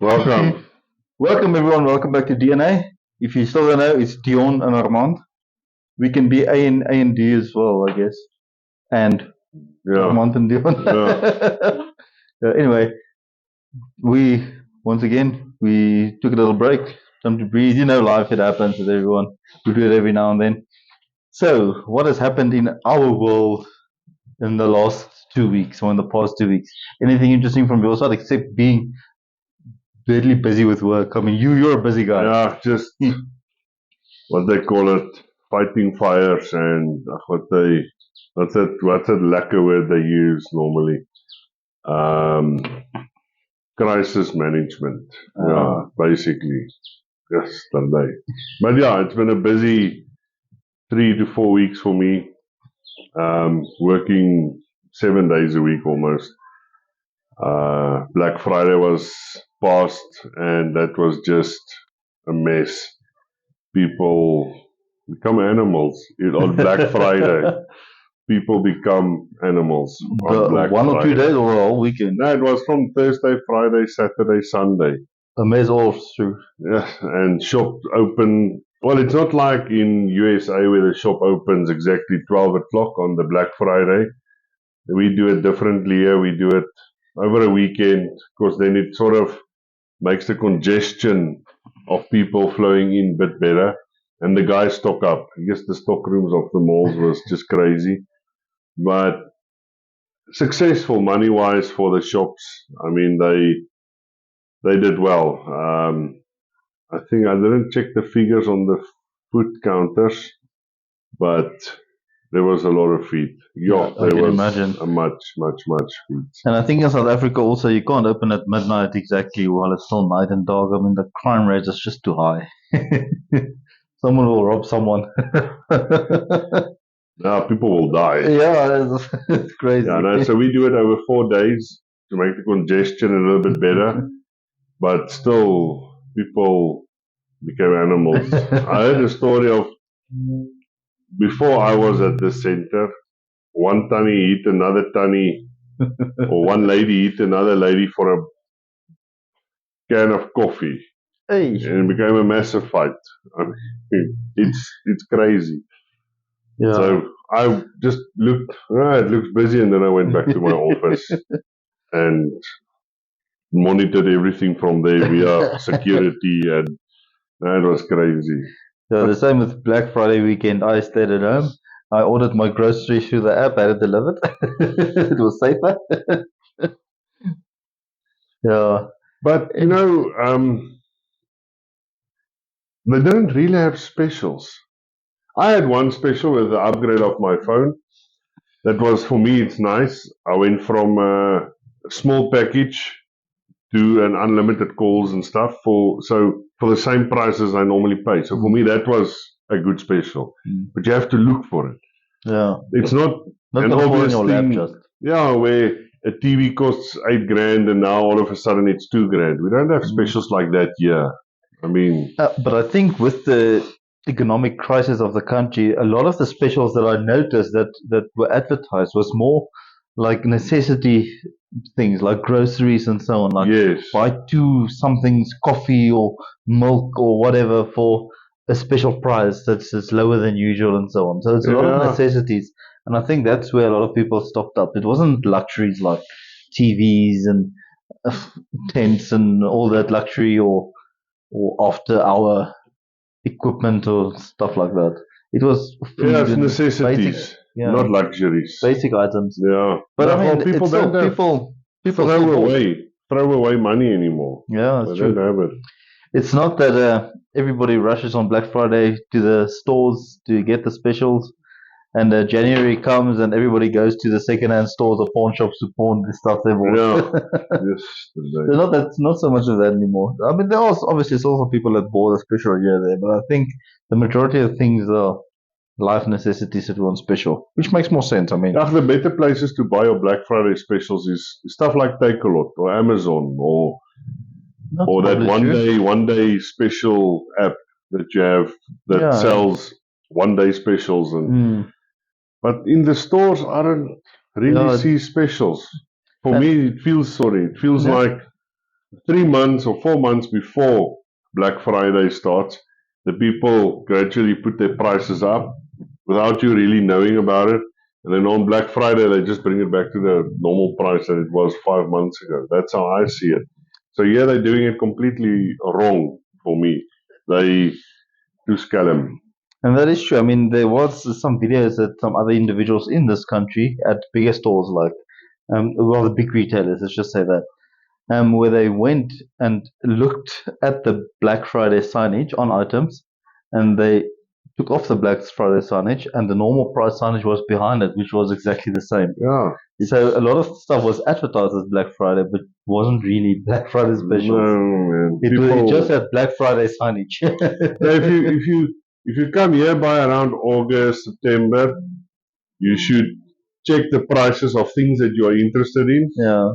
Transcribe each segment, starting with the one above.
Welcome. Welcome everyone, welcome back to DNA. If you still don't know, it's Dion and Armand. We can be A and D as well, I guess. And Yeah, Armand and Dion. yeah. Anyway, we once again we took a little break, time to breathe. You know, life it happens with everyone. We do it every now and then. So, what has happened in our world in the last 2 weeks or in the past 2 weeks? Anything interesting from your side except being deadly busy with work? I mean, you're a busy guy. Yeah, just what they call it, fighting fires and what's that lekker word they use normally? Um, Crisis management. Yeah, basically. Yes, Sunday. But yeah, it's been a busy 3 to 4 weeks for me. Working 7 days a week almost. Black Friday was past, and that was just a mess. People become animals on Black Friday. People become animals on Black One or 2 days Friday. or a whole weekend. No, it was from Thursday, Friday, Saturday, Sunday. A mess all through. Yeah, and shops open. Well, it's not like in USA where the shop opens exactly 12 o'clock on the Black Friday. We do it differently here. We do it over a weekend because then it sort of makes the congestion of people flowing in a bit better. And the guys stock up. I guess the stock rooms of the malls was just crazy. But successful money wise for the shops. I mean, they did well. I think I didn't check the figures on the food counters, but there was a lot of feed. Yeah, I there can was imagine. a much feed. And I think in South Africa also you can't open at midnight exactly while it's still night and dark. I mean the crime rate is just too high. Someone will rob someone. Now people will die. Yeah, it's crazy. Yeah, no, so we do it over 4 days to make the congestion a little bit better, but still people became animals. I heard a story of before I was at the center, one tanny hit another tanny, or one lady hit another lady for a can of coffee, Hey. and it became a massive fight. I mean, it's crazy. Yeah. So I just looked, it looks busy, and then I went back to my office and monitored everything from there via security, and that was crazy. So the same with Black Friday weekend. I stayed at home. I ordered my groceries through the app, had it delivered. It was safer. Yeah. But you know, they didn't really have specials. I had one special with the upgrade of my phone. That was for me. It's nice. I went from a small package to an unlimited calls and stuff for the same price as I normally pay. So for me, that was a good special. But you have to look for it. Yeah. It's not Not an gonna fall in obvious your lap thing. just. Yeah, where a TV costs $8,000 and now all of a sudden it's $2,000. We don't have specials like that here. I mean, But I think with the economic crisis of the country, a lot of the specials that I noticed that were advertised was more like necessity things, like groceries and so on. Like yes. buy two somethings, coffee or milk or whatever for a special price that's lower than usual and so on. So it's a lot of Yeah. necessities, and I think that's where a lot of people stocked up. It wasn't luxuries like TVs and tents and all that luxury or after hour equipment or stuff like that. It was food Yeah, it's and necessities, basic, yeah, not luxuries. basic items. Yeah. But Yeah, I mean, people it's still, don't have people throw still bought. away money anymore. Yeah, They that's don't true. have it. It's not that everybody rushes on Black Friday to the stores to get the specials, and January comes and everybody goes to the second-hand stores or pawn shops to pawn the stuff they bought. Yeah. Yes. There's not so much of that anymore. I mean, there are obviously still some people that bought a special here there, but I think the majority of things are life necessities that want special, which makes more sense. I mean, Yeah, the better places to buy your Black Friday specials is stuff like Takealot or Amazon or that's that probably true. one day special app that you have that Yeah. sells 1 day specials. And Mm. but in the stores, I don't really Yeah. see specials. For And- me, it feels Yeah. like 3 months or 4 months before Black Friday starts, the people gradually put their prices up without you really knowing about it. And then on Black Friday, they just bring it back to the normal price that it was 5 months ago. That's how I see it. So yeah, they're doing it completely wrong for me. They do scam. And that is true. I mean, there was some videos that some other individuals in this country at bigger stores, like, well, the big retailers, let's just say that, where they went and looked at the Black Friday signage on items, and they took off the Black Friday signage, and the normal price signage was behind it, which was exactly the same. Yeah. So a lot of stuff was advertised as Black Friday, but wasn't really Black Friday specials. No, man. It just had Black Friday signage. If you come here by around August, September, you should check the prices of things that you are interested in. Yeah.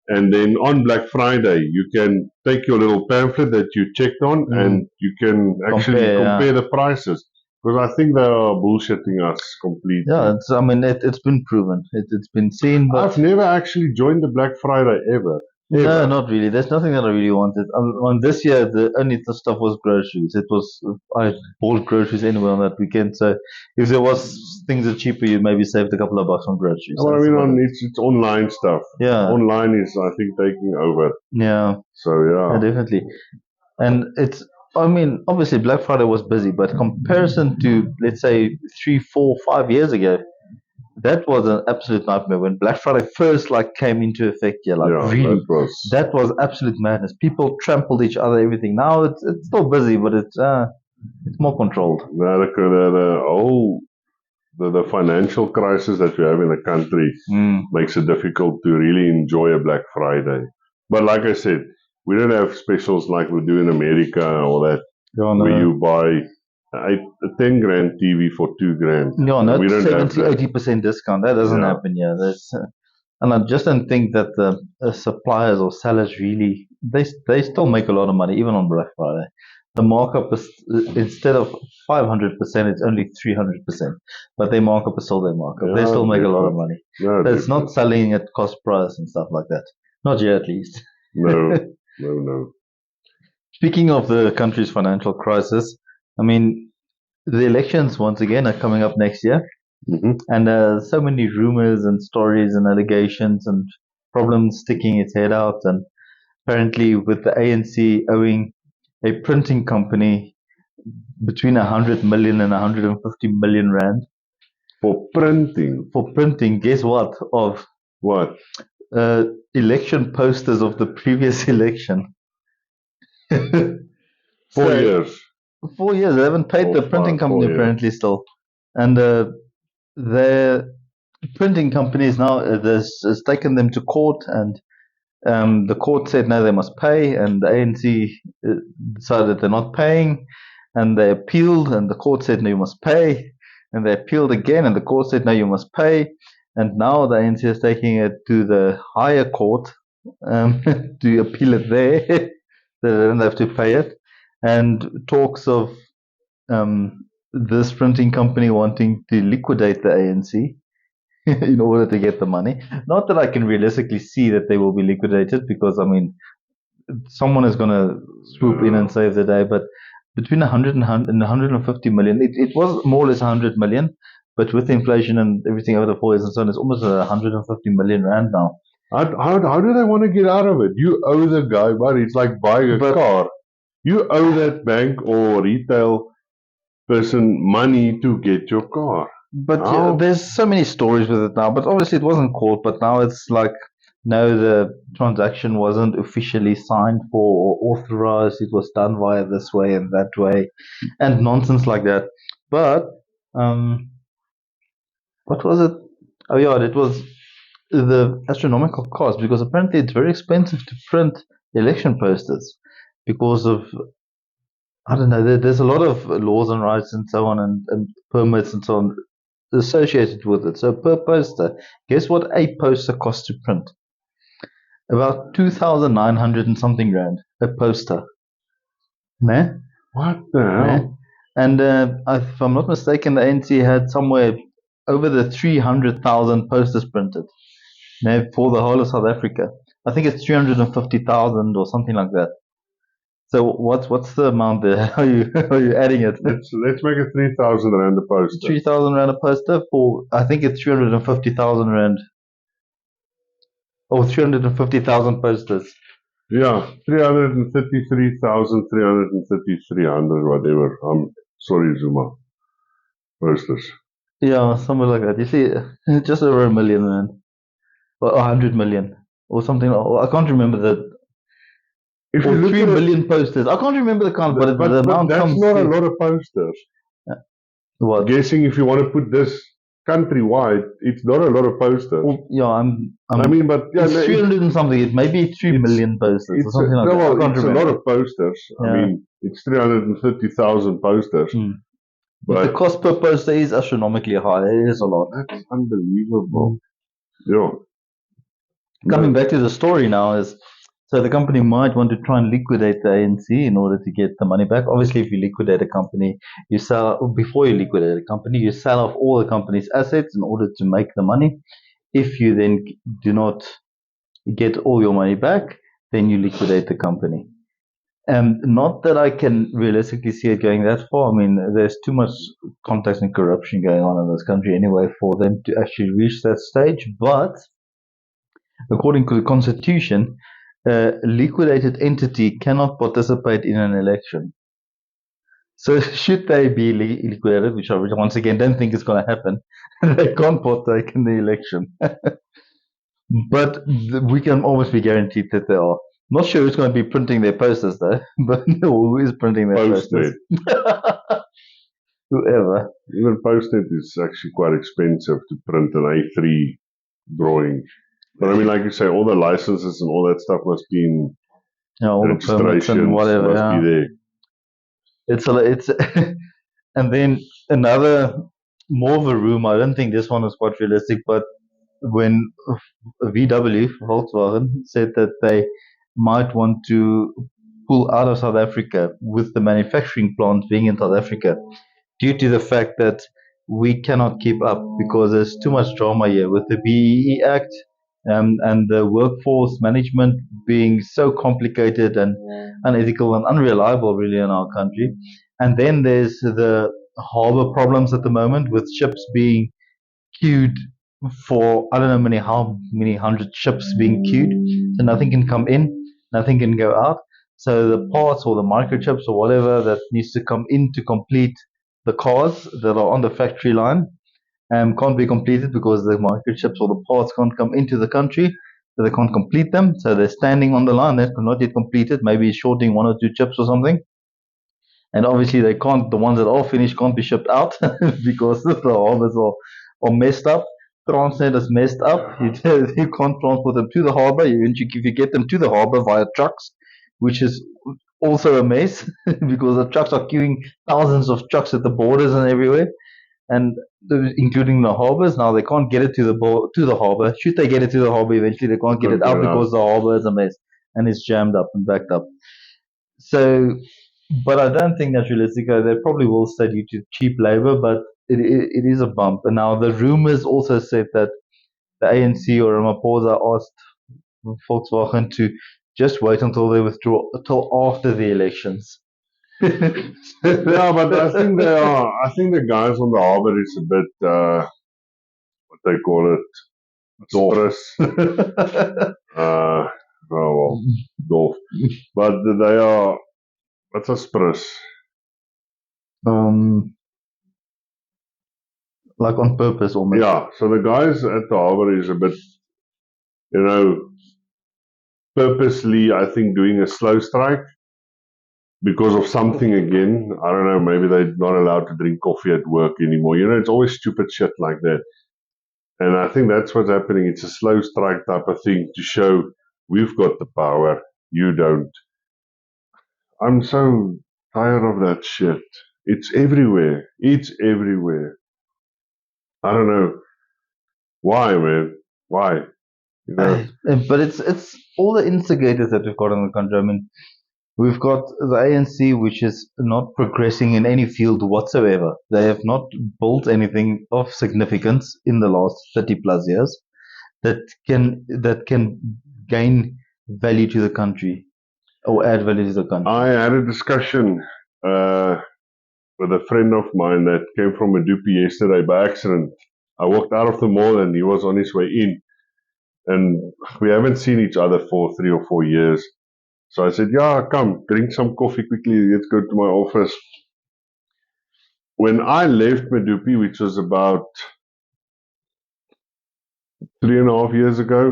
And then on Black Friday, you can take your little pamphlet that you checked on and you can actually compare the prices. Because I think they are bullshitting us completely. Yeah, I mean, it's been proven. It's been seen. But I've never actually joined the Black Friday ever. No, not really. There's nothing that I really wanted. On this year, the only stuff was groceries. I bought groceries anyway on that weekend. So if there was things that cheaper, you maybe saved a couple of bucks on groceries. Well, I mean, it's online stuff. Yeah. Online is, I think, taking over. Yeah. So yeah, definitely. And I mean, obviously Black Friday was busy, but comparison to, let's say, 3, 4, 5 years ago, that was an absolute nightmare when Black Friday first came into effect. Yeah, really, that was absolute madness. People trampled each other, everything. Now it's still busy, but it's more controlled. The financial crisis that we have in the country makes it difficult to really enjoy a Black Friday. But like I said, we don't have specials like we do in America or that, where you buy a 10 grand TV for 2 grand. No, not 70-80% discount. That doesn't happen here. And I just don't think that the suppliers or sellers really, they still make a lot of money even on Black Friday. The markup is, instead of 500%, it's only 300%. But their markup is still their markup. They still make a lot of money. It's not selling at cost price and stuff like that. Not yet, at least. No. Speaking of the country's financial crisis, I mean, the elections once again are coming up next year. And so many rumors and stories and allegations and problems sticking its head out. And apparently with the ANC owing a printing company between 100 million and 150 million rand. For printing? For printing, guess what? Of what? Election posters of the previous election. 4 years. 4 years. They haven't paid the printing company apparently still. And the printing companies now has taken them to court, and the court said no, they must pay, and the ANC decided they're not paying, and they appealed, and the court said no, you must pay, and they appealed again, and the court said no, you must pay, and now the ANC is taking it to the higher court to appeal it there. They don't have to pay it, and talks of this printing company wanting to liquidate the ANC in order to get the money. Not that I can realistically see that they will be liquidated, because I mean, someone is going to swoop in and save the day. But between 100 and 150 million, it was more or less 100 million, but with inflation and everything over the 4 years and so on, it's almost 150 million rand now. How do they want to get out of it? You owe the guy, but it's like buying a car. You owe that bank or retail person money to get your car. But there's so many stories with it now. But obviously it wasn't caught. But now it's like, no, the transaction wasn't officially signed for or authorized. It was done via this way and that way, and nonsense like that. But what was it? Oh yeah, it was the astronomical cost, because apparently it's very expensive to print election posters because of, I don't know, there's a lot of laws and rights and so on, and permits and so on associated with it. So per poster, guess what a poster costs to print? About 2,900 and something rand a poster. Ne? What the hell? And if I'm not mistaken, the ANC had somewhere over the 300,000 posters printed for the whole of South Africa. I think it's 350,000 or something like that. So what's the amount there? Are you adding it? Let's make it 3,000 rand a poster. 3,000 rand a poster for, I think it's 350,000 rand. Oh, 350,000 posters. Yeah, 333,300, whatever. I'm sorry, Zuma. Posters. Yeah, somewhere like that. You see, just over 1 million, man. Or 100 million. Or something. I can't remember the. If you Or look 3 at it, million posters. I can't remember the count, but the but amount that's comes. not a lot of posters. What? Guessing if you want to put this countrywide, it's not a lot of posters. Well, yeah, I mean, but yeah, it's 300 and something. It may be 3 million posters or something like that. I can't it's remember. a lot of posters. Yeah. I mean, it's 350,000 posters. But the cost per poster is astronomically high. It is a lot. That's unbelievable. Yeah. Coming back to the story now is, so the company might want to try and liquidate the ANC in order to get the money back. Obviously, if you liquidate a company, before you liquidate a company, you sell off all the company's assets in order to make the money. If you then do not get all your money back, then you liquidate the company. Not that I can realistically see it going that far. I mean, there's too much contact and corruption going on in this country anyway for them to actually reach that stage. But according to the constitution, a liquidated entity cannot participate in an election. So should they be liquidated, which I once again don't think is going to happen, they can't partake in the election. But we can almost be guaranteed that they are. Not sure who's going to be printing their posters though, but who is printing their posters? Whoever. Even Postnet is actually quite expensive to print an A3 drawing. But I mean, like you say, all the licenses and all that stuff must be in all the permits and whatever. Must be there. It's and then another more of a rumor. I don't think this one was quite realistic, but when VW Volkswagen said that they might want to pull out of South Africa with the manufacturing plant being in South Africa due to the fact that we cannot keep up because there's too much drama here with the BEE Act and the workforce management being so complicated and unethical and unreliable really in our country. And then there's the harbor problems at the moment with ships being queued for I don't know how many hundred ships being queued, so nothing can come in, nothing can go out. So the parts or the microchips or whatever that needs to come in to complete the cars that are on the factory line can't be completed because the microchips or the parts can't come into the country, so they can't complete them. So they're standing on the line that are not yet completed, maybe shorting 1 or 2 chips or something. And obviously they can't, the ones that are finished can't be shipped out because the harbors are messed up. Transnet is messed up. You can't transport them to the harbor. If you get them to the harbor via trucks, which is also a mess because the trucks are queuing, thousands of trucks at the borders and everywhere, and including the harbors. Now they can't get it to the harbor. Should they get it to the harbor eventually, they can't get it out because the harbor is a mess and it's jammed up and backed up. So, but I don't think that's realistic. They probably will stay due to cheap labor, but it is a bump. And now the rumors also said that the ANC or Ramaphosa asked Volkswagen to just wait until they withdraw until after the elections. Yeah, but I think they are. I think the guys on the harbor is a bit what they call it, stress. Oh well, doof. But they are. What's a spruce? Like on purpose almost. Yeah, so the guys at the harbor is a bit, purposely, I think, doing a slow strike because of something again. I don't know, maybe they're not allowed to drink coffee at work anymore. It's always stupid shit like that. And I think that's what's happening. It's a slow strike type of thing to show we've got the power, you don't. I'm so tired of that shit. It's everywhere. It's everywhere. I don't know. Why, man? Why? But it's all the instigators that we've got in the country. I mean, we've got the ANC, which is not progressing in any field whatsoever. They have not built anything of significance in the last 30 plus years that can gain value to the country or add value to the country? I had a discussion with a friend of mine that came from Medupi yesterday by accident. I walked out of the mall and he was on his way in, and we haven't seen each other for 3 or 4 years. So I said, "Yeah, come, drink some coffee quickly. Let's go to my office." When I left Medupi, which was about 3.5 years ago,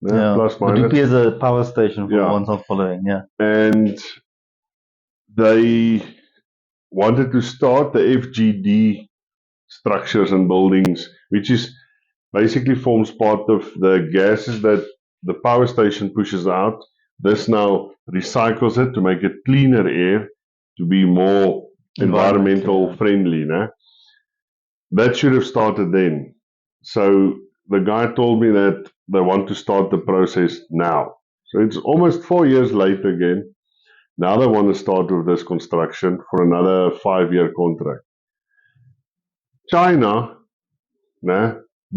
plus minus, Medupi is a power station for Yeah. ones not following. Yeah. and they wanted to start the FGD structures and buildings, which is basically forms part of the gases that the power station pushes out. This now recycles it to make it cleaner air, to be more environmental yeah. friendly. That should have started then. So the guy told me that they want to start the process now. So it's almost 4 years later again. Now they want to start with this construction for another 5-year contract. China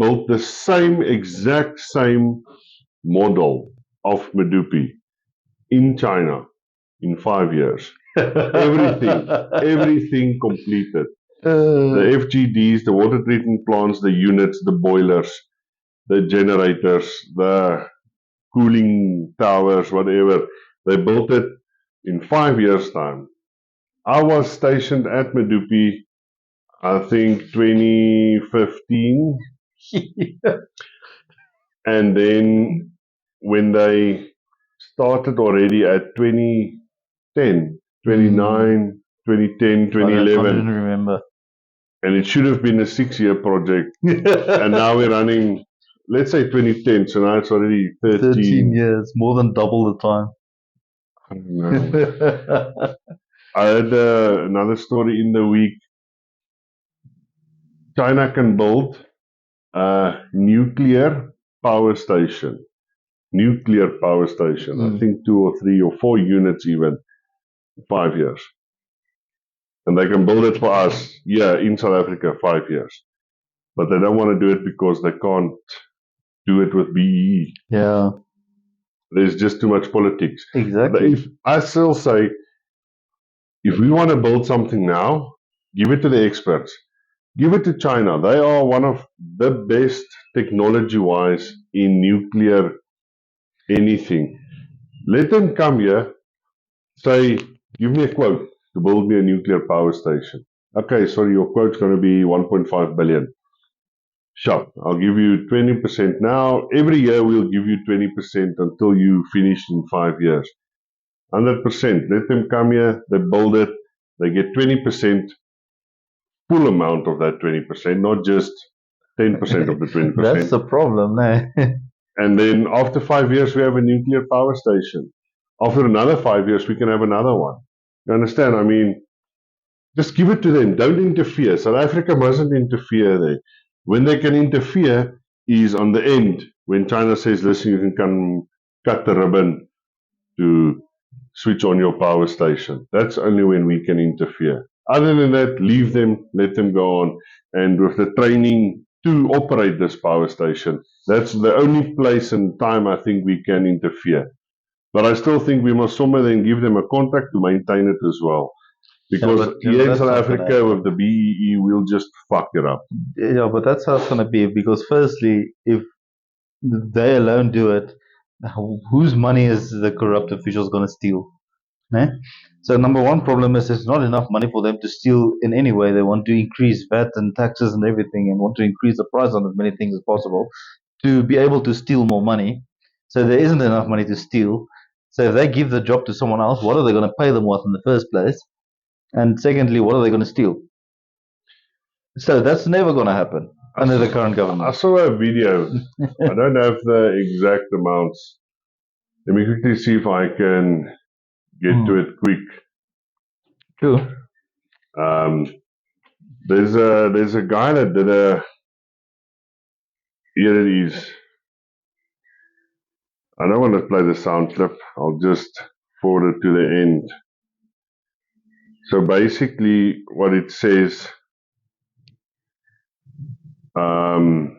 built the exact same model of Medupi in China in 5 years. Everything completed. The FGDs, the water treatment plants, the units, the boilers, the generators, the cooling towers, whatever. They built it in 5 years' time. I was stationed at Medupi, I think 2015. And then when they started already at 2010, 2010, I can't 2011, even remember. and it should have been a 6-year project. And now we're running, let's say 2010, so now it's already 13 years, more than double the time. I don't know. I heard another story in the week. China can build a nuclear power station. I think 2 or 3 or 4 units even, 5 years. And they can build it for us here in South Africa, 5 years. But they don't want to do it because they can't do it with BEE. Yeah. There's just too much politics. Exactly. I still say, if we want to build something now, give it to the experts. Give it to China. They are one of the best technology-wise in nuclear anything. Let them come here, say, give me a quote to build me a nuclear power station. Okay, sorry, your quote's going to be 1.5 billion. Sure, I'll give you 20% now. Every year we'll give you 20% until you finish in 5 years. 100%. Let them come here, they build it, they get 20%, full amount of that 20%, not just 10% of the 20%. That's the problem, eh? And then after 5 years, we have a nuclear power station. After another 5 years, we can have another one. You understand? I mean, just give it to them. Don't interfere. South Africa mustn't interfere there. When they can interfere is on the end, when China says, listen, you can come cut the ribbon to switch on your power station. That's only when we can interfere. Other than that, leave them, let them go on. And with the training to operate this power station, that's the only place and time I think we can interfere. But I still think we must somewhere then give them a contract to maintain it as well. Because here in South Africa, with the BEE, we'll just fuck it up. Yeah, but that's how it's going to be. Because firstly, if they alone do it, whose money is the corrupt officials going to steal? Eh? So number one problem is there's not enough money for them to steal in any way. They want to increase VAT and taxes and everything, and want to increase the price on as many things as possible to be able to steal more money. So there isn't enough money to steal. So if they give the job to someone else, what are they going to pay them with in the first place? And secondly, what are they going to steal? So that's never going to happen under the current government. I saw a video. I don't have the exact amounts. Let me quickly see if I can get to it quick. Sure. There's a guy that did a. Here it is. I don't want to play the sound clip. I'll just forward it to the end. So basically, what it says. The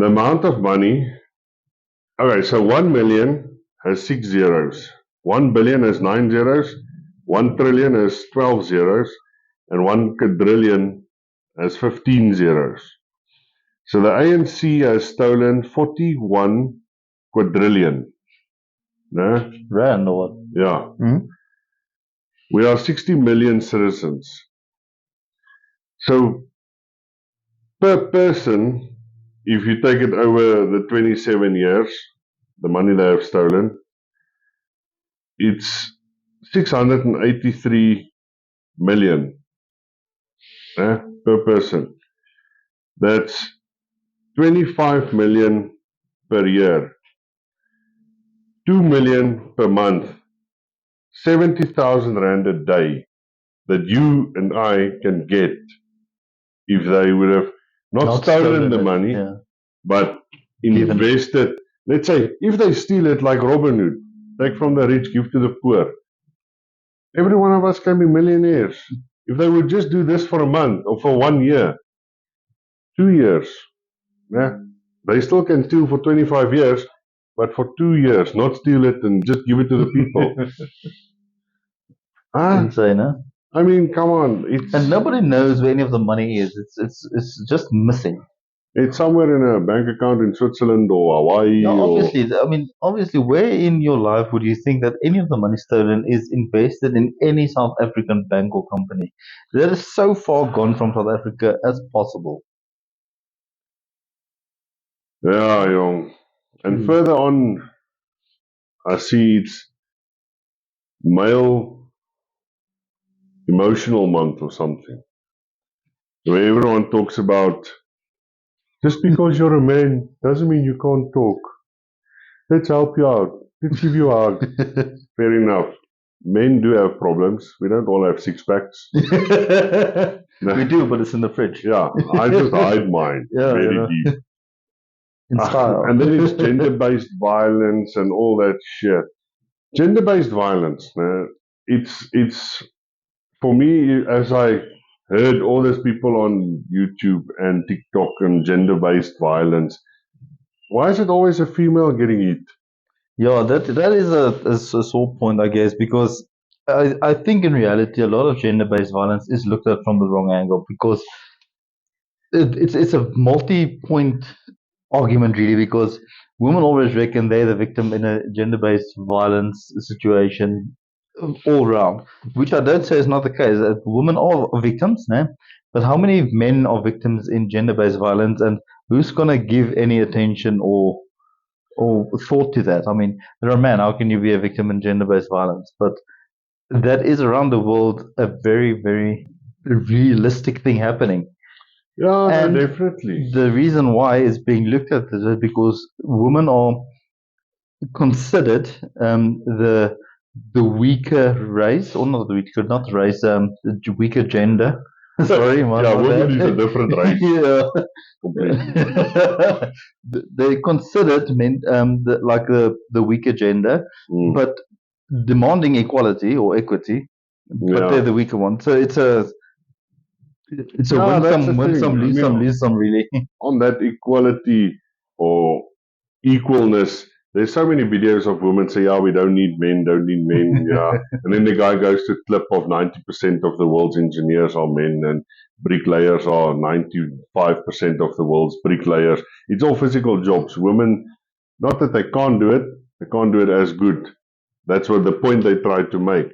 amount of money Okay, so 1 million has 6 zeros. 1 billion has 9 zeros. 1 trillion has 12 zeros. And 1 quadrillion has 15 zeros. So the ANC has stolen 41 quadrillion. No? Rand or what? Yeah. Hmm? We are 60 million citizens. So per person, if you take it over the 27 years, the money they have stolen, it's 683 million per person. That's 25 million per year, 2 million per month, 70,000 rand a day that you and I can get if they would have not stolen the it, money, yeah. but Given. invested. Let's say if they steal it like Robin Hood, take from the rich, give to the poor. Every one of us can be millionaires. If they would just do this for a month or for 1 year, 2 years, yeah, they still can steal for 25 years, but for 2 years, not steal it and just give it to the people. Insane, huh? I mean, come on, And nobody knows where any of the money is. It's just missing. it's somewhere in a bank account in Switzerland or Hawaii No, or obviously, where in your life would you think that any of the money stolen is invested in any South African bank or company? That is so far gone from South Africa as possible. yeah, young. And further on, I see it's male emotional month or something, where everyone talks about just because you're a man doesn't mean you can't talk. Let's help you out. Let's give you a hug. Fair enough. Men do have problems. We don't all have six packs. We do, but it's in the fridge. Yeah, I just hide mine Yeah, very you know, deep. in style. And then it's gender-based violence and all that shit. Gender-based violence, man. It's for me, as I heard all these people on YouTube and TikTok and gender-based violence. Why is it always a female getting hit? Yeah, that is a sore point, I guess, because I think in reality a lot of gender-based violence is looked at from the wrong angle because it's a multi-point argument really because women always reckon they're the victim in a gender-based violence situation all round, which I don't say is not the case. Women are victims, no? But how many men are victims in gender-based violence, and who's gonna give any attention or thought to that? I mean, you're a man. How can you be a victim in gender-based violence? But that is around the world a very, very realistic thing happening. Yeah, And no, definitely. the reason why is being looked at is because women are considered the weaker race, or not the weaker, not race, the weaker gender. Sorry, yeah, women is a different race. Yeah. Completely. They considered men like the weaker gender, Mm. but demanding equality or equity, but Yeah. they're the weaker one. So it's a Yeah, that's the win thing. some, I lose mean, some, lose some, really. on that equality or equalness, there's so many videos of women say, "Yeah, we don't need men, yeah." And then the guy goes to clip of 90% of the world's engineers are men and bricklayers are 95% of the world's bricklayers. It's all physical jobs. Women, not that they can't do it, they can't do it as good. That's what the point they try to make.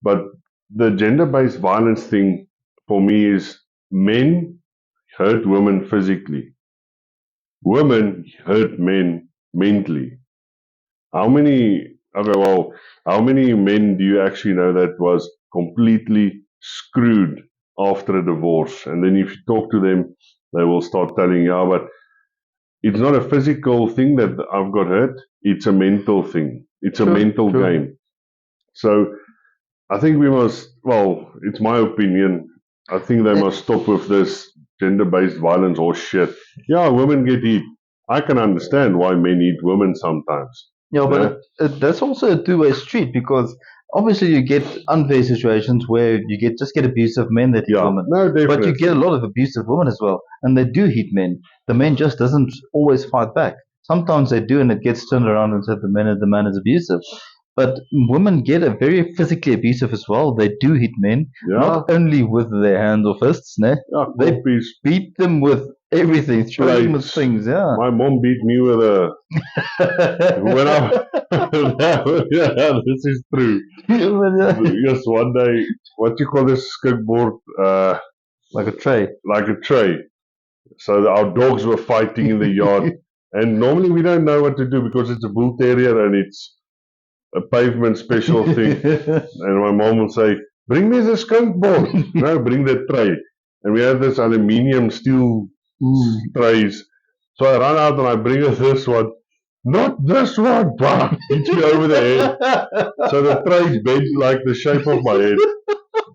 But the gender-based violence thing for me is men hurt women physically. Women hurt men mentally. How many, okay, well, how many men do you actually know that was completely screwed after a divorce? And then if you talk to them, they will start telling you, yeah, but it's not a physical thing that I've got hurt. It's a mental thing. It's a mental game. So I think we must, well, it's my opinion. I think they must stop with this gender-based violence or shit. Yeah, women get hit. I can understand why men hit women sometimes. Yeah, but that's also a two-way street because obviously you get unfair situations where you just get abusive men that hit women. No, definitely. But you get a lot of abusive women as well, and they do hit men. The man just doesn't always fight back. sometimes they do, and it gets turned around and said the man is abusive. But women get a very physically abusive as well. They do hit men, Yeah, not only with their hands or fists, ne? yeah, They koppies. beat them with everything, throw them with Plates. things, yeah. My mom beat me with a. When I. Yeah, this is true. Yes, one day, what you call this skateboard? Like a tray. Like a tray. So our dogs were fighting in the yard, and normally we don't know what to do because it's a bull terrier and it's a pavement special thing. And my mom will say, "Bring me the skunk board." No, bring the tray. And we had this aluminium steel trays. So I run out and I bring her this one. Not this one, bah! Hit me over the head. So the tray bent like the shape of my head.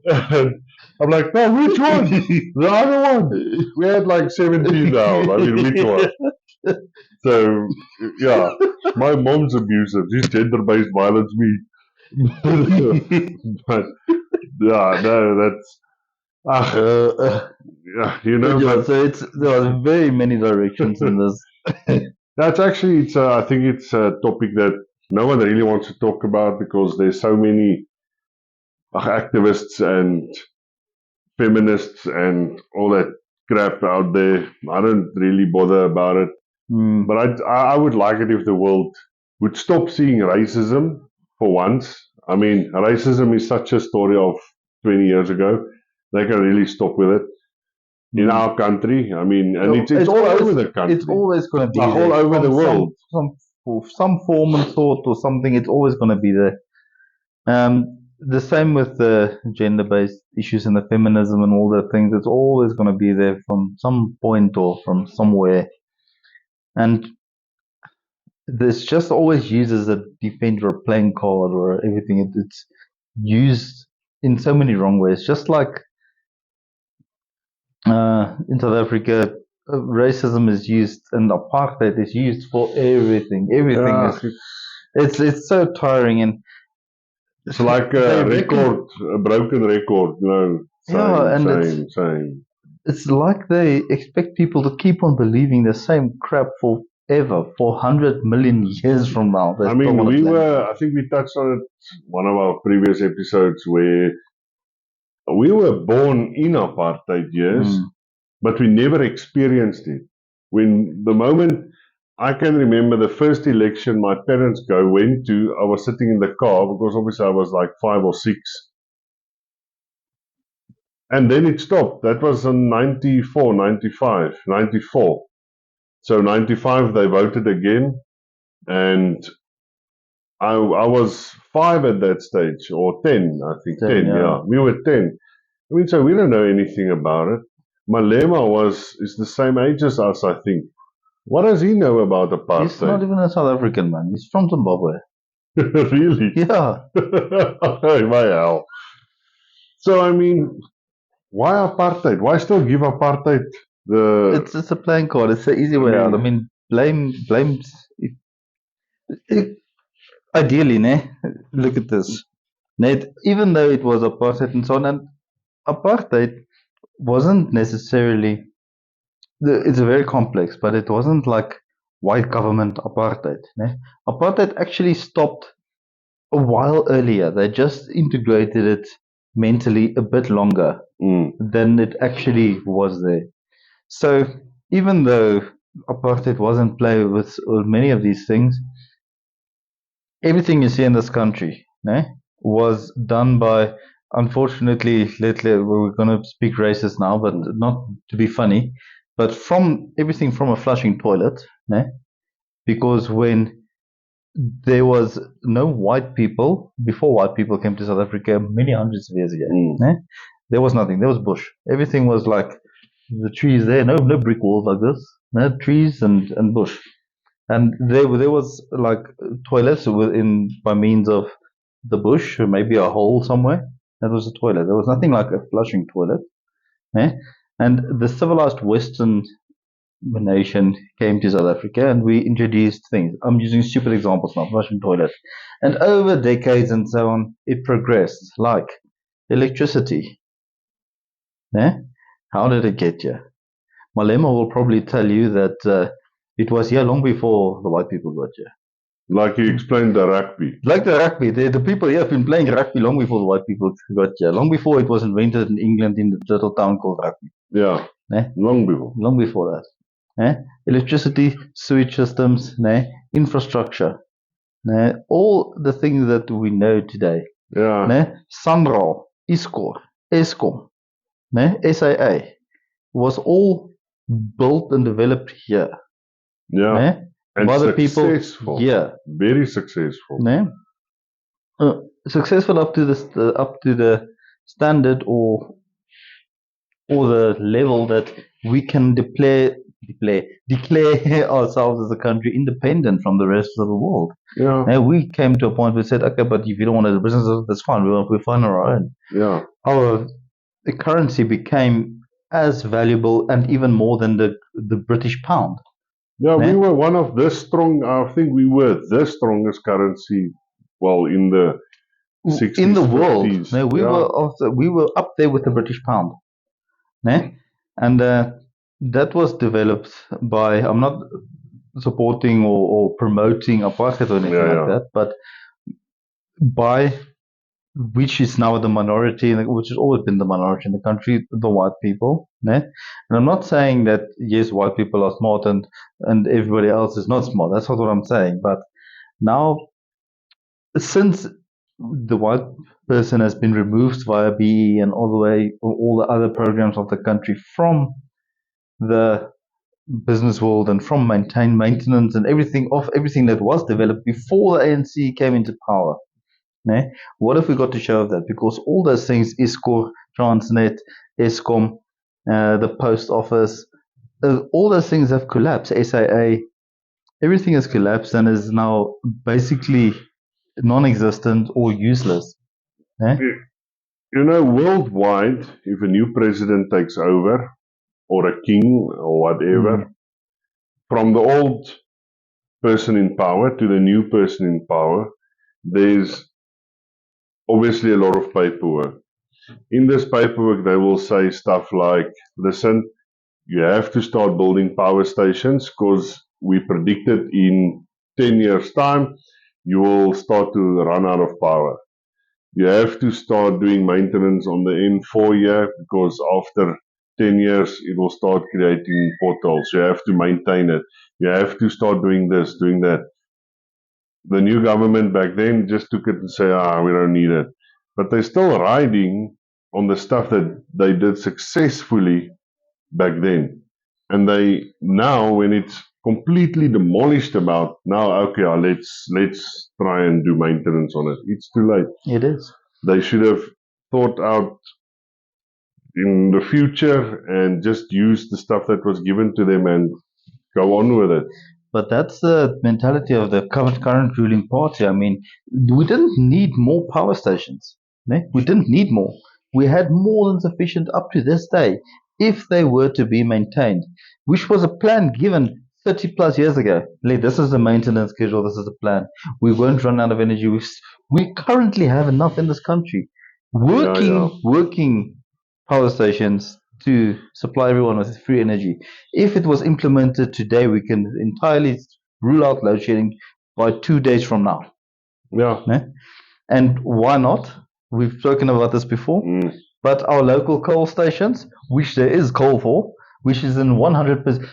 And I'm like, no, which one? The other one. We had like 17 now. I mean, which one? So, yeah, my mom's abusive. She's gender-based violence me. But, yeah, no, that's, yeah, you know, yeah, but so there are very many directions in this. that's actually, I think it's a topic that no one really wants to talk about because there's so many activists and feminists and all that crap out there. I don't really bother about it. But I would like it if the world would stop seeing racism for once. I mean, racism is such a story of 20 years ago. They can really stop with it. In our country, I mean, and it's all over the country. It's always going to be like there. all over the world. Some form and sort or something, it's always going to be there. The same with the gender-based issues and the feminism and all the things. It's always going to be there from some point or from somewhere. And this just always used as a defender or playing card or everything. It's used in so many wrong ways. Just like in South Africa, racism is used and apartheid is used for everything. Everything is it's so tiring, and it's like a record, a broken record. No, same. It's like they expect people to keep on believing the same crap forever, for 100 million years from now. I mean, I think we touched on it one of our previous episodes where we were born in apartheid years, but we never experienced it. When the moment I can remember the first election my parents went to, I was sitting in the car because obviously I was like 5 or 6. And then it stopped. That was in 94, 95, 94. So 95 they voted again, and I was 5 at that stage, or 10, I think. 10, yeah. We were 10. I mean, so we don't know anything about it. Malema is the same age as us, I think. What does he know about apartheid? He's not even a South African, man. He's from Zimbabwe. Really? Yeah. Oh, my hell. So, I mean, why apartheid? Why still give apartheid the... It's a playing card. It's the easy way out. I mean, blame... Ideally, look at this. Even though it was apartheid and so on, and apartheid wasn't necessarily... It's very complex, but it wasn't like white government apartheid. Apartheid actually stopped a while earlier. They just integrated it mentally a bit longer than it actually was there. So even though apartheid was in play with many of these things, everything you see in this country was done by, unfortunately, we're going to speak racist now, but not to be funny, but from everything from a flushing toilet, because when there was no white people, before white people came to South Africa many hundreds of years ago, there was nothing. There was bush. Everything was like the trees there, no brick walls like this, no trees and bush. And there was like toilets by means of the bush, or maybe a hole somewhere. That was a toilet. There was nothing like a flushing toilet. And the civilized Western nation came to South Africa, and we introduced things. I'm using stupid examples now, flushing toilet. And over decades and so on, it progressed, like electricity. How did it get here? Malema will probably tell you that It was here long before the white people got here. Like you explained the rugby. Like the rugby, the people here have been playing rugby long before the white people got here. Long before it was invented in England in the little town called Rugby. Yeah, long before. Long before that. Electricity, sewage systems, infrastructure, all the things that we know today. Yeah, Sanral, ISCOR, ESCOM, SAA was all built and developed here. yeah. And by the people successful. here. Very successful. Successful up to the standard or the level that we can declare ourselves as a country independent from the rest of the world. Yeah. Now we came to a point where we said, okay, but if you don't want to do business, that's fine. We're fine on our own. Yeah. The currency became as valuable and even more than the British pound. Yeah, we were one of the strong. I think we were the strongest currency. Well, in the 60s, in the world, 50s. we were up there with the British pound, and that was developed by. I'm not supporting or promoting apartheid or anything like that, but by which is now the minority, which has always been the minority in the country, the white people. And I'm not saying that yes, white people are smart and everybody else is not smart. That's not what I'm saying. But now, since the white person has been removed via BE and all the other programs of the country from the business world and from maintenance and everything that was developed before the ANC came into power. What have we got to show of that? Because all those things, ISCOR, Transnet, ESCOM, the post office, all those things have collapsed. SAA, everything has collapsed and is now basically non-existent or useless. Worldwide, if a new president takes over, or a king, or whatever, from the old person in power to the new person in power, there's obviously a lot of paperwork. In this paperwork, they will say stuff like, listen, you have to start building power stations because we predicted in 10 years' time, you will start to run out of power. You have to start doing maintenance on the N4 here because after 10 years, it will start creating potholes. You have to maintain it. You have to start doing this, doing that. The new government back then just took it and said, we don't need it. But they're still riding on the stuff that they did successfully back then. And they now, when it's completely demolished let's try and do maintenance on it. It's too late. It is. They should have thought out in the future and just use the stuff that was given to them and go on with it. But that's the mentality of the current ruling party. I mean, we didn't need more power stations. We didn't need more. We had more than sufficient up to this day if they were to be maintained, which was a plan given 30 plus years ago. This is the maintenance schedule. This is the plan. We won't run out of energy. We currently have enough in this country. Working power stations to supply everyone with free energy. If it was implemented today, we can entirely rule out load shedding by 2 days from now. Yeah. And why not? We've spoken about this before. But our local coal stations, which there is coal for, which is in 100%.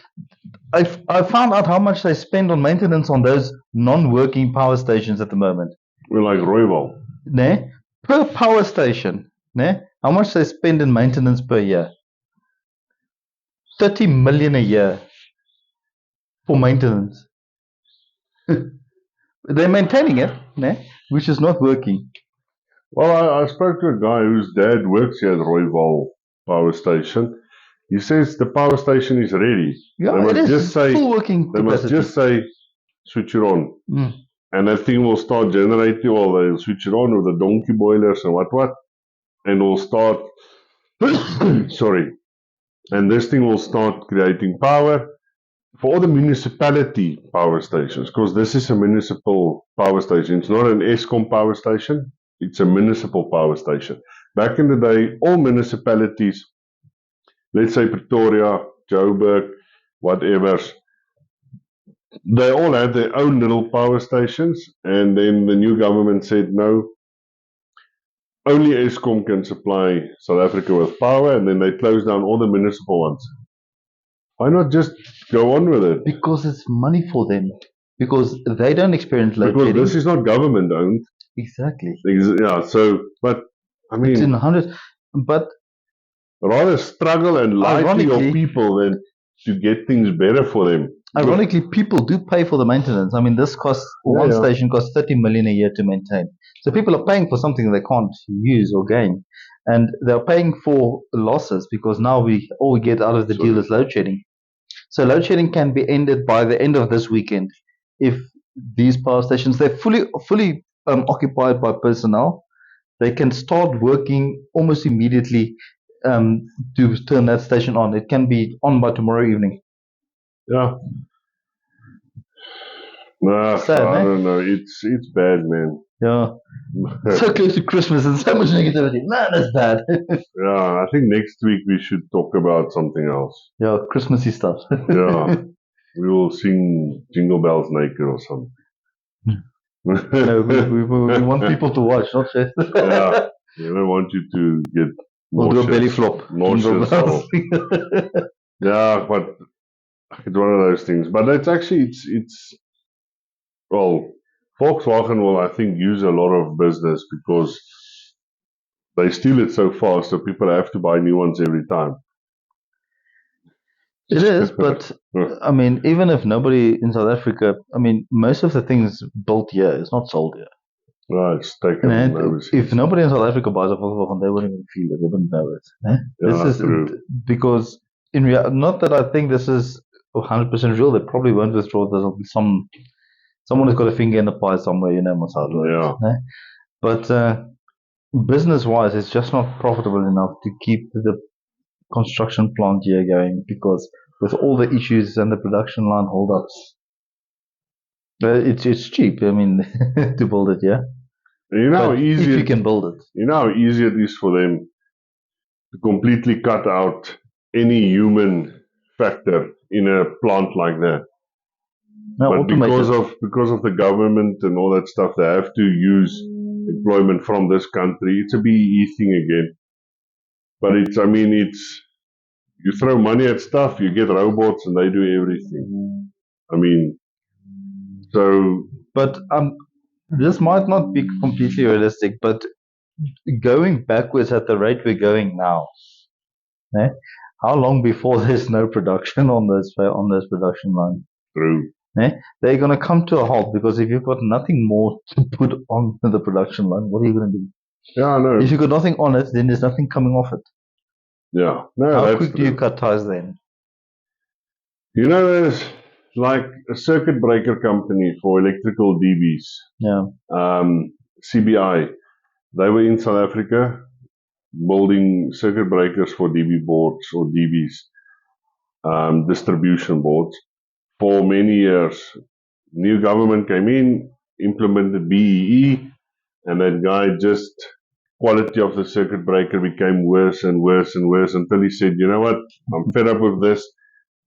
I found out how much they spend on maintenance on those non-working power stations at the moment. We're like Rooiwal. Per power station, how much they spend in maintenance per year? 30 million a year for maintenance. They're maintaining it, which is not working. Well, I spoke to a guy whose dad works here at Rooiwal Power Station. He says the power station is ready. Yeah, it is full working capacity. They must just say, switch it on. And that thing will start generating, they'll switch it on with the donkey boilers and what. And will start, sorry. And this thing will start creating power for all the municipality power stations, because this is a municipal power station. It's not an ESCOM power station. It's a municipal power station. Back in the day, all municipalities, let's say Pretoria, Joburg, whatever, they all had their own little power stations, and then the new government said no, only Eskom can supply South Africa with power, and then they closed down all the municipal ones. Why not just go on with it? Because it's money for them. Because they don't experience load Because shedding. this is not government owned. Exactly. Yeah, so, but I It's in mean, hundreds. But rather struggle and lie to your ironically, people than to get things better for them. ironically, people do pay for the maintenance. I mean, this costs one yeah. station costs 30 million a year to maintain. So people are paying for something they can't use or gain, and they're paying for losses because now all we get out of the deal is load shedding. So load shedding can be ended by the end of this weekend if these power stations they're fully occupied by personnel. They can start working almost immediately to turn that station on. It can be on by tomorrow evening. Yeah. Nah, Sad, I eh? don't know. It's bad, man. Yeah. So close to Christmas and so much negativity. Man, that's bad. Yeah, I think next week we should talk about something else. Yeah, Christmassy stuff. Yeah, we will sing Jingle Bells naked or something. No, we want people to watch, not just. Yeah, we don't want you to get We'll do a belly flop. nauseous or, yeah, but it's one of those things. But it's actually it's well, Volkswagen will I think use a lot of business because they steal it so fast, so people have to buy new ones every time. It is, but I mean, even if nobody in South Africa, I mean, most of the things built here is not sold here. Right, it's taken overseas. If nobody in South Africa buys a Volkswagen, they wouldn't even feel it. They wouldn't know it. Yeah, this is true. Because in reality, not that I think this is 100% real. They probably won't withdraw. There'll be someone has got a finger in the pie somewhere. You know, Mossad. Yeah. But business-wise, it's just not profitable enough to keep the construction plant here going because with all the issues and the production line holdups, it's cheap. I mean, to build it, yeah. You know how easy if you can build it. You know how easy it is for them to completely cut out any human factor in a plant like that. No, but because of the government and all that stuff, they have to use employment from this country. It's a BEE thing again. But it's you throw money at stuff, you get robots, and they do everything. I mean, so. But this might not be completely realistic, but going backwards at the rate we're going now, how long before there's no production on this production line? True. They're going to come to a halt because if you've got nothing more to put on the production line, what are you going to do? Yeah, I know. If you've got nothing on it, then there's nothing coming off it. Yeah. No, how quick do you cut ties then? You know, there's like a circuit breaker company for electrical DBs. Yeah. CBI. They were in South Africa building circuit breakers for DB boards or DBs, distribution boards, for many years. New government came in, implemented BEE, and that guy just, quality of the circuit breaker became worse and worse and worse until he said, you know what, I'm fed up with this.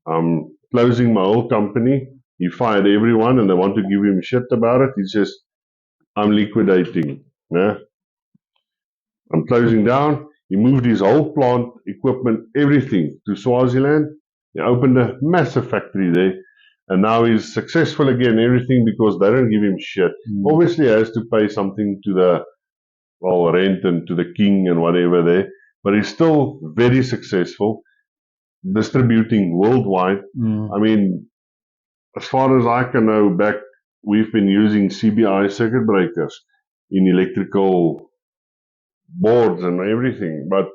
I'm closing my whole company. He fired everyone and they want to give him shit about it. He says, I'm liquidating. Yeah? I'm closing down. He moved his whole plant, equipment, everything to Swaziland. He opened a massive factory there. And now he's successful again, everything because they don't give him shit. Obviously, he has to pay something to the rent and to the king and whatever there. But he's still very successful, distributing worldwide. I mean, as far as I can know, we've been using CBI circuit breakers in electrical boards and everything. But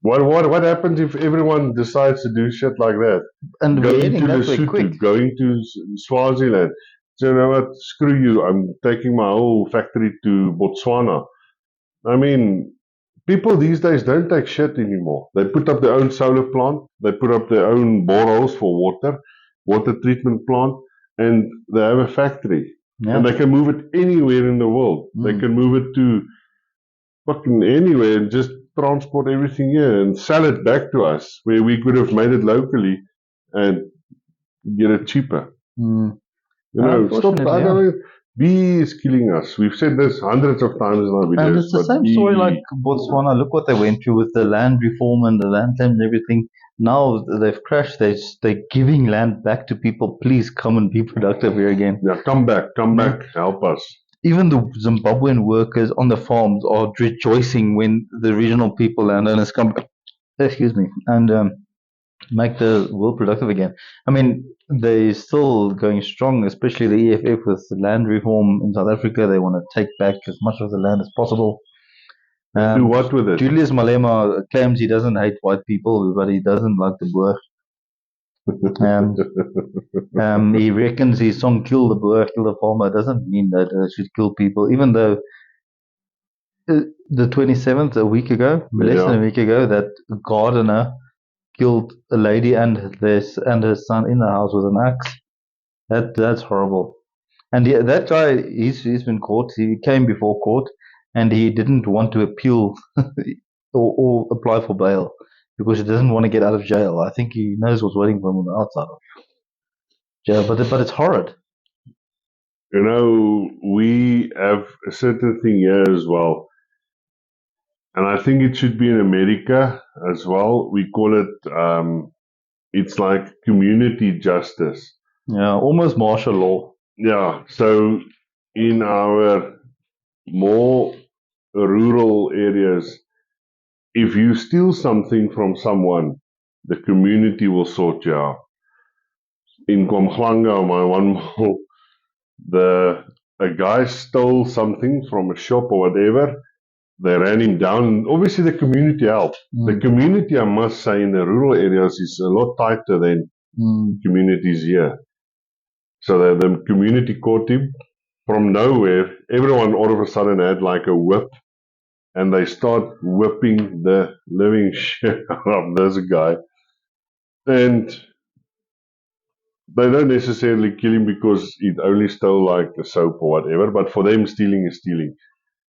what happens if everyone decides to do shit like that? And going to Lesotho, going to Swaziland. So you know what? Screw you! I'm taking my whole factory to Botswana. I mean, people these days don't take shit anymore. They put up their own solar plant. They put up their own boreholes for water treatment plant, and they have a factory. Yeah. And they can move it anywhere in the world. They can move it to fucking anywhere and just transport everything here and sell it back to us where we could have made it locally and get it cheaper. Mm. Stop. Unfortunately, I yeah. don't. Bee is killing us. We've said this hundreds of times in our And videos, it's the but same story like bee. Botswana. Look what they went through with the land reform and the land claims and everything. Now they've crashed. They're giving land back to people. Please come and be productive here again. Yeah, come back, Yeah. help us. Even the Zimbabwean workers on the farms are rejoicing when the regional people, landowners, come, excuse me, and make the world productive again. I mean, they're still going strong, especially the EFF with the land reform in South Africa. They want to take back as much of the land as possible. Do what with it? Julius Malema claims he doesn't hate white people, but he doesn't like the Boer. He reckons his song "Kill the Boer, Kill the Farmer" doesn't mean that they should kill people, even though the 27th, a week ago, less than a week ago, that gardener killed a lady and her son in the house with an axe. That's horrible. And that guy, he's been caught. He came before court, and he didn't want to appeal or apply for bail because he doesn't want to get out of jail. I think he knows what's waiting for him on the outside of jail. But it's horrid. We have a certain thing here as well, and I think it should be in America as well. We call it. It's like community justice. Yeah, almost martial law. Yeah. So in our more rural areas, if you steal something from someone, the community will sort you out. In Kwamhlanga, my one mall, a guy stole something from a shop or whatever. They ran him down. Obviously, the community helped. The community, I must say, in the rural areas is a lot tighter than communities here. So the community caught him from nowhere. Everyone all of a sudden had like a whip, and they start whipping the living shit out of this guy. And they don't necessarily kill him because he only stole like a soap or whatever, but for them, stealing is stealing.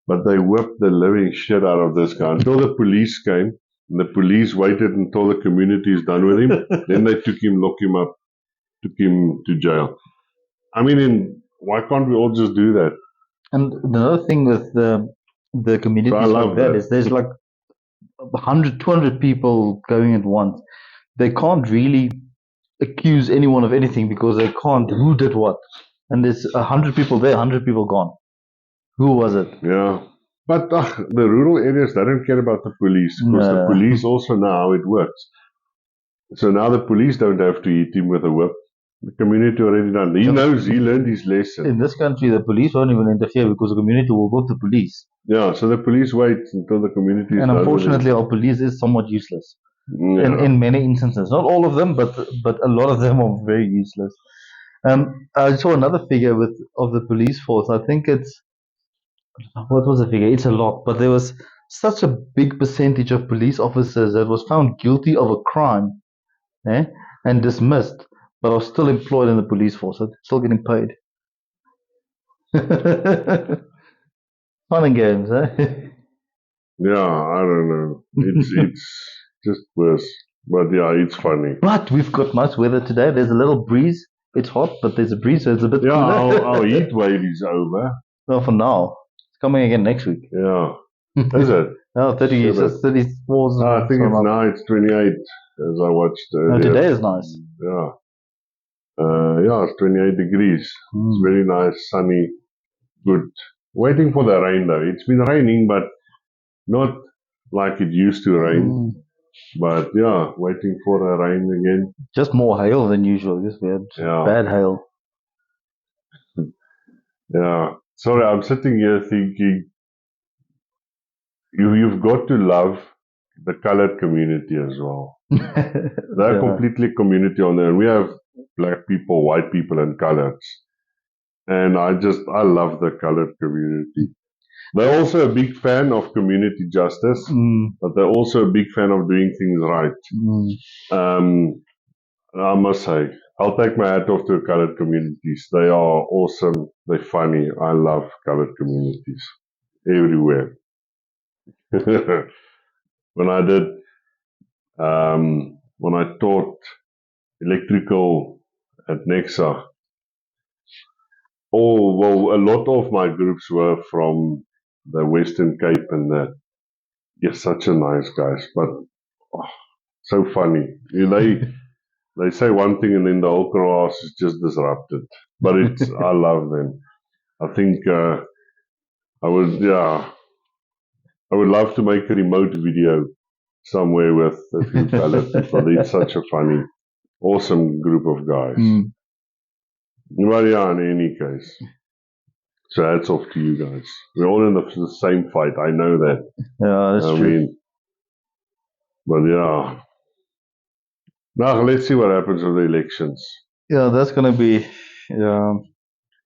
But they whipped the living shit out of this guy until the police came. And the police waited until the community is done with him. Then they took him, locked him up, took him to jail. I mean, why can't we all just do that? And another thing with the communities like that is there's like 100, 200 people going at once. They can't really accuse anyone of anything because they can't. Who did what? And there's 100 people there, 100 people gone. Who was it? Yeah. But the rural areas, they don't care about the police because the police also know how it works. So now the police don't have to hit him with a whip. The community already done. He knows, he learned his lesson. In this country, the police won't even interfere because the community will go to police. Yeah, so the police wait until the community is done. And unfortunately, our police is somewhat useless. Yeah. In many instances. Not all of them, but a lot of them are very useless. I saw another figure of the police force. I think what was the figure? It's a lot, but there was such a big percentage of police officers that was found guilty of a crime, and dismissed, but are still employed in the police force, so still getting paid. Fun and games, eh? Yeah, I don't know. It's just worse. But yeah, it's funny. But we've got nice weather today. There's a little breeze. It's hot, but there's a breeze, so it's a bit cooler. Our heat wave is over. Well, for now. It's coming again next week. Yeah. Is it? No, 30, so 34. I think now it's 28, as I watched earlier. No, today is nice. Yeah. Yeah, it's 28 degrees. It's very nice, sunny, good. Waiting for the rain though. It's been raining, but not like it used to rain. But yeah, waiting for the rain again. Just more hail than usual. Just we had bad hail. Yeah. Sorry, I'm sitting here thinking you've got to love the colored community as well. They're completely community on there. We have black people, white people, and coloreds. And I love the colored community. They're also a big fan of community justice, but they're also a big fan of doing things right. I must say, I'll take my hat off to colored communities. They are awesome. They're funny. I love colored communities everywhere. When I taught electrical at Nexa. Oh, well, a lot of my groups were from the Western Cape, and you're such a nice guys, but oh, so funny. They say one thing and then the whole class is just disrupted. But I love them. I think I would, yeah, I would love to make a remote video somewhere with a few fellas because it's such a funny, awesome group of guys. Mm. But yeah, in any case, so hats off to you guys. We're all in the same fight. I know that. Yeah, that's I true. mean, but yeah. Now let's see what happens with the elections. Yeah, that's gonna be. Yeah,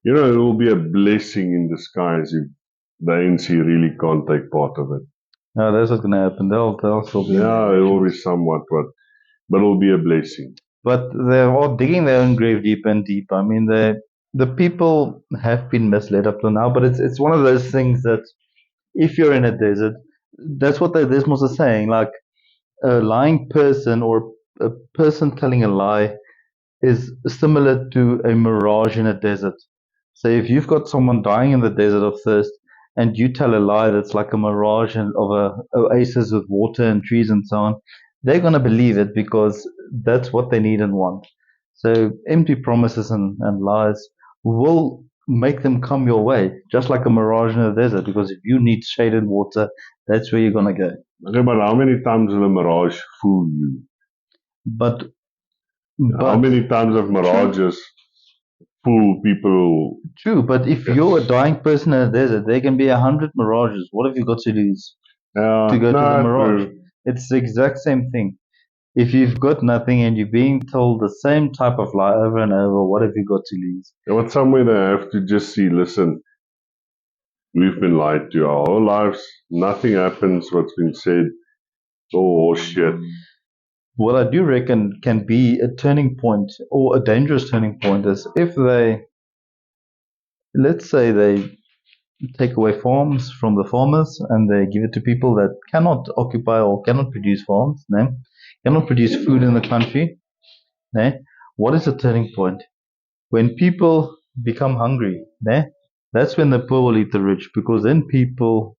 You know, it will be a blessing in disguise if the ANC really can't take part of it. yeah, that's what's gonna happen. They'll still be. Yeah, it will be somewhat, but it will be a blessing. But they're all digging their own grave deeper and deeper. I mean, the people have been misled up to now, but it's one of those things that if you're in a desert, that's what the Desmos are saying. Like a lying person or a person telling a lie is similar to a mirage in a desert. So if you've got someone dying in the desert of thirst and you tell a lie that's like a mirage and of a oasis with water and trees and so on, they're going to believe it because that's what they need and want. So empty promises and lies will make them come your way, just like a mirage in the desert. Because if you need shaded water, that's where you're going to go. Okay, but how many times will a mirage fool you? But How many times have mirages fool people? True, but if you're a dying person in a desert, there can be 100 mirages. What have you got to lose to go to the mirage? True. It's the exact same thing. If you've got nothing and you're being told the same type of lie over and over, what have you got to lose? But somewhere they have to just see, listen, we've been lied to our whole lives. Nothing happens what's been said. It's all shit. What I do reckon can be a turning point or a dangerous turning point is if they, let's say they take away farms from the farmers and they give it to people that cannot occupy or cannot produce farms, no? Cannot produce food in the country. No? What is the turning point? When people become hungry, no? That's when the poor will eat the rich because then people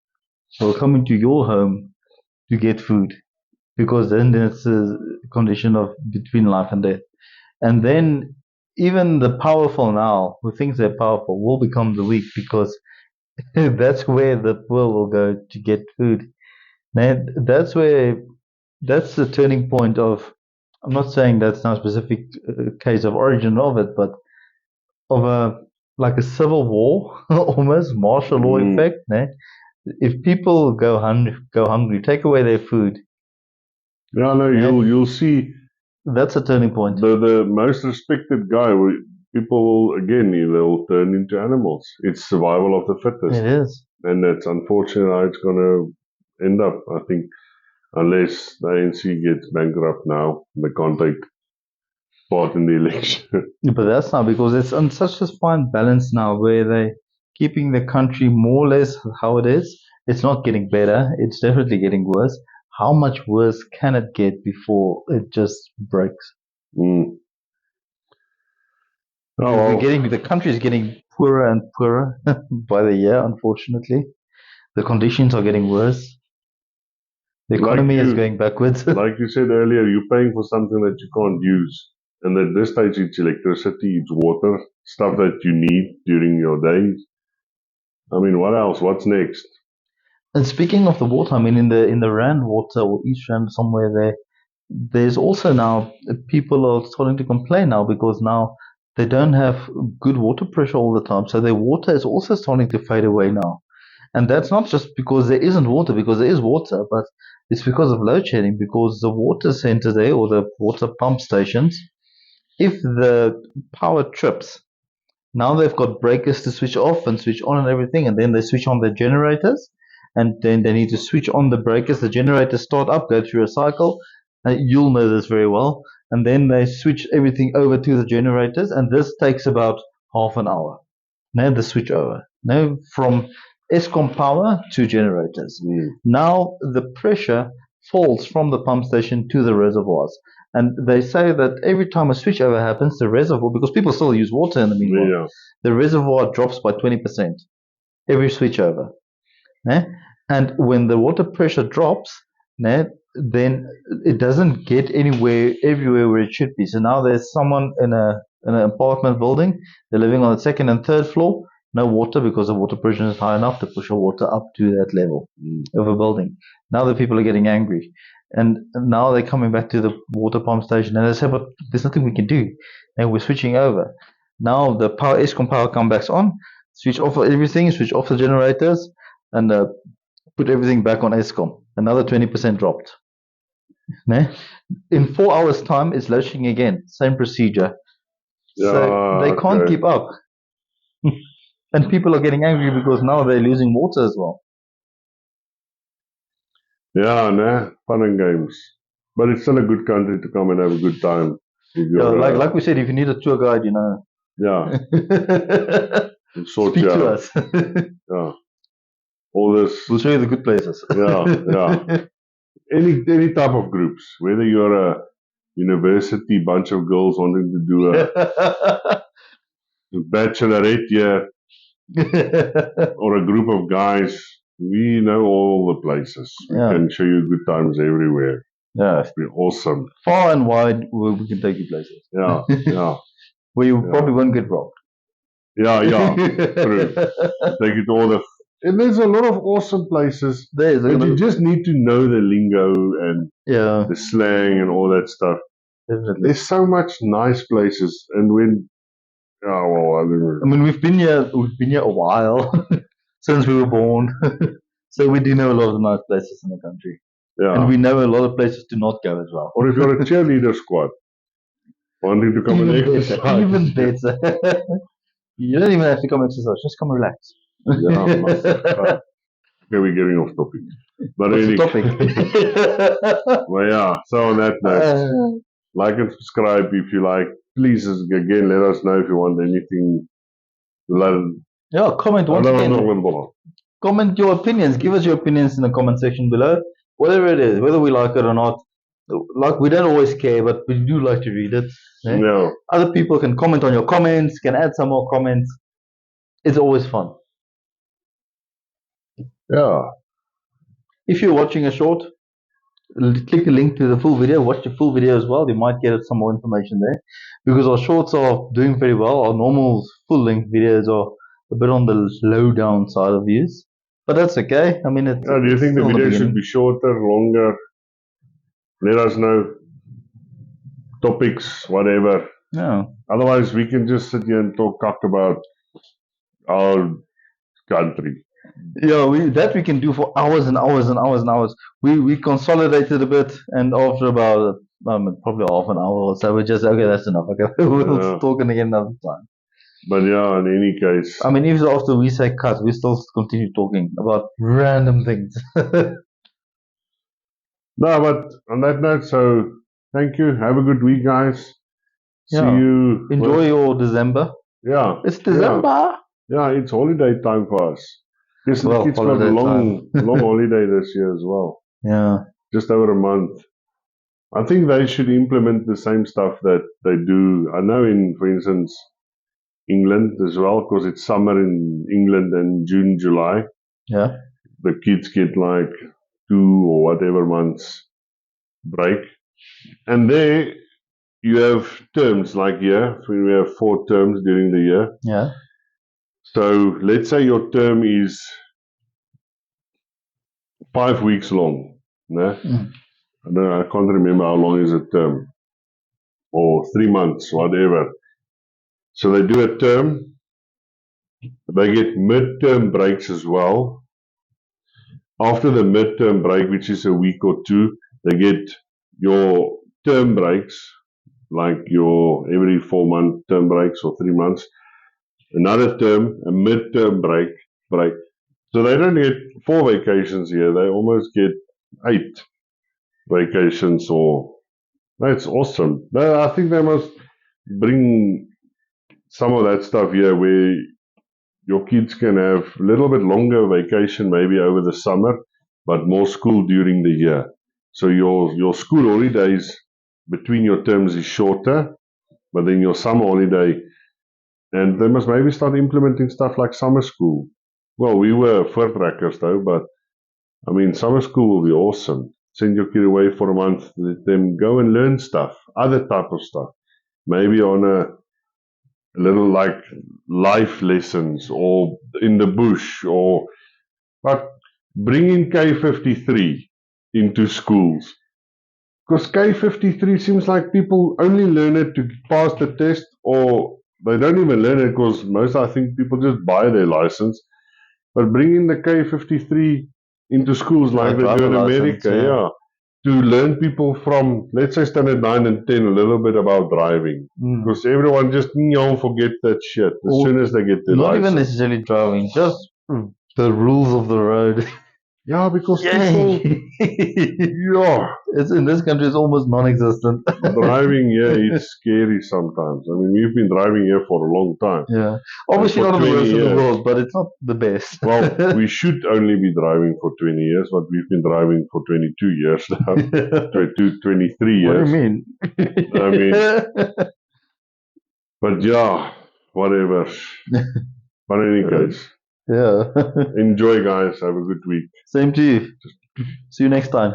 will come into your home to get food because then it's a condition of between life and death. And then even the powerful now, who thinks they're powerful, will become the weak because that's where the poor will go to get food. And that's the turning point of. I'm not saying that's now a specific case of origin of it, but of a like a civil war, almost martial law effect. Ne? If people go hungry, take away their food. Yeah, no, you'll see. That's a turning point. The most respected guy, people will, again, they'll turn into animals. It's survival of the fittest. It is. And that's unfortunately how it's going to end up, I think, unless the ANC gets bankrupt now. They can't take part in the election. But that's now because it's on such a fine balance now where they're keeping the country more or less how it is. It's not getting better. It's definitely getting worse. How much worse can it get before it just breaks? Mm. Oh, well. The country is getting poorer and poorer by the year, unfortunately. The conditions are getting worse. The economy is going backwards. Like you said earlier, you're paying for something that you can't use. And at this stage, it's electricity, it's water, stuff that you need during your days. I mean, what else? What's next? And speaking of the water, I mean, in the Rand water or East Rand somewhere there, there's also now people are starting to complain now because now they don't have good water pressure all the time. So their water is also starting to fade away now. And that's not just because there isn't water, because there is water, but it's because of load shedding, because the water center there or the water pump stations, if the power trips, now they've got breakers to switch off and switch on and everything, and then they switch on the generators, and then they need to switch on the breakers. The generators start up, go through a cycle. You'll know this very well. And then they switch everything over to the generators, and this takes about half an hour. Now the switch over. Now from Eskom power to generators. Now the pressure falls from the pump station to the reservoirs. And they say that every time a switchover happens, the reservoir, because people still use water in the meanwhile, Yeah. the reservoir drops by 20% every switchover. And when the water pressure drops, then it doesn't get everywhere where it should be. So now there's someone in an apartment building, they're living on the second and third floor, no water because the water pressure is high enough to push the water up to that level of a building. Now the people are getting angry. And now they're coming back to the water pump station and they say, but there's nothing we can do. And we're switching over. Now the Eskom power comes back on, switch off everything, switch off the generators, and put everything back on Eskom. Another 20% dropped. In 4 hours' time, it's load shedding again. Same procedure. So they can't keep up. And people are getting angry because now they're losing water as well. Yeah, fun and games. But it's still a good country to come and have a good time. Like we said, if you need a tour guide, Yeah. Speak to us. Yeah. All this. We'll show you the good places. Yeah. Any type of groups, whether you're a university bunch of girls wanting to do a bachelorette year or a group of guys, we know all the places. We can show you good times everywhere. Yeah. It'll be awesome. Far and wide, we can take you places. Yeah. Where you probably won't get robbed. Yeah, true. Take it all and there's a lot of awesome places. But you just need to know the lingo and the slang and all that stuff. Definitely. There's so much nice places, and we've been here a while since we were born, so we do know a lot of the nice places in the country. Yeah. And we know a lot of places to not go as well. Or if you're a cheerleader squad wanting to come and exercise, even better. You don't even have to come exercise; just come relax. Yeah. Okay, we're getting off topic. But well, yeah. So on that note, like and subscribe if you like. Please, again, let us know if you want anything. Comment once again. Comment your opinions. Give us your opinions in the comment section below. Whatever it is, whether we like it or not. Like, we don't always care, but we do like to read it. Yeah. Other people can comment on your comments, can add some more comments. It's always fun. Yeah. If you're watching a short, click the link to the full video. Watch the full video as well. You might get some more information there. Because our shorts are doing very well. Our normal full-length videos are a bit on the low down side of views. But that's okay. I mean, it's. Do you think the video should be shorter, longer? Let us know. Topics, whatever. Yeah. Otherwise, we can just sit here and talk about our country. Yeah, we can do for hours and hours and hours and hours. We consolidated a bit, and after about probably half an hour or so, we just okay, that's enough. Okay, we'll talk again another time. But yeah, in any case, I mean, even after we say cut, we still continue talking about random things. No, but on that note, so thank you. Have a good week, guys. See you. Enjoy your December. Yeah. It's December. Yeah, it's holiday time for us. Yes, the kids got a long holiday this year as well. Yeah. Just over a month. I think they should implement the same stuff that they do. I know for instance, England as well, because it's summer in England and June, July. Yeah. The kids get like 2 or whatever months break. And there you have terms like here. We have 4 terms during the year. Yeah. So let's say your term is 5 weeks long. I can't remember how long is a term. Or 3 months, whatever. So they do a term. They get midterm breaks as well. After the midterm break, which is a week or 2, they get your term breaks, like your every 4-month term breaks or 3 months. Another term, a midterm break. So they don't get 4 vacations here. They almost get 8 vacations. That's awesome. I think they must bring some of that stuff here where your kids can have a little bit longer vacation maybe over the summer, but more school during the year. So your school holidays between your terms is shorter, but then your summer holiday, and they must maybe start implementing stuff like summer school. Well, we were voortrekkers though, but I mean, summer school will be awesome. Send your kid away for a month, let them go and learn stuff, other type of stuff. Maybe on a little like life lessons or in the bush, or but bringing K53 into schools. Because K53 seems like people only learn it to pass the test, or they don't even learn it because most, I think, people just buy their license. But bringing the K53 into schools like they do in America, yeah, to learn people from, let's say, standard 9 and 10 a little bit about driving. Because everyone just forget that shit as soon as they get their Not license. even necessarily driving, just the rules of the road. Yeah, because people, yeah, it's in this country it's almost non-existent. driving here, it's scary sometimes. I mean, we've been driving here for a long time. Yeah, obviously for not the 20 worst in the years. world, but it's not the best. Well, we should only be driving for 20 years, but we've been driving for 22 years now. 23 years. What do you mean? I mean, but yeah, whatever. But in any case, Yeah. enjoy, guys. Have a good week. Same to you. See you next time.